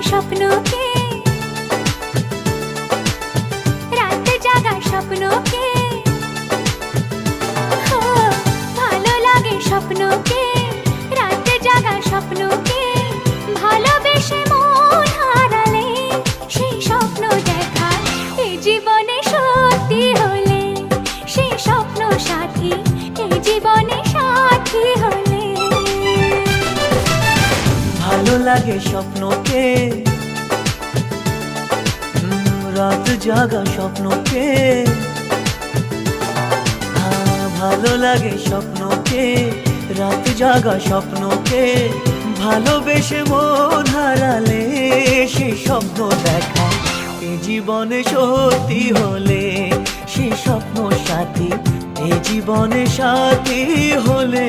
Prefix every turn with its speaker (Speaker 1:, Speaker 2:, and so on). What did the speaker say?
Speaker 1: স্বপ্নকে, রাত জাগা স্বপ্নকে, ও ভালো লাগে স্বপ্নকে, রাত জাগা স্বপ্নকে, ভালোবেসে মন হারালে সেই স্বপ্ন দেখা এই জীবনে সত্যি হলে, সেই স্বপ্ন সাথী এই জীবনে সাথী হলে।
Speaker 2: ভালো লাগে স্বপ্নকে, রাত জাগা স্বপ্নকে, ভালো লাগে স্বপ্নকে, রাত জাগা স্বপ্নকে, ভালোবেসে মন হারালে সেই স্বপ্ন দেখা এ জীবনে সত্যি হলে, সেই স্বপ্ন সাথী এ জীবনে সাথী হলে।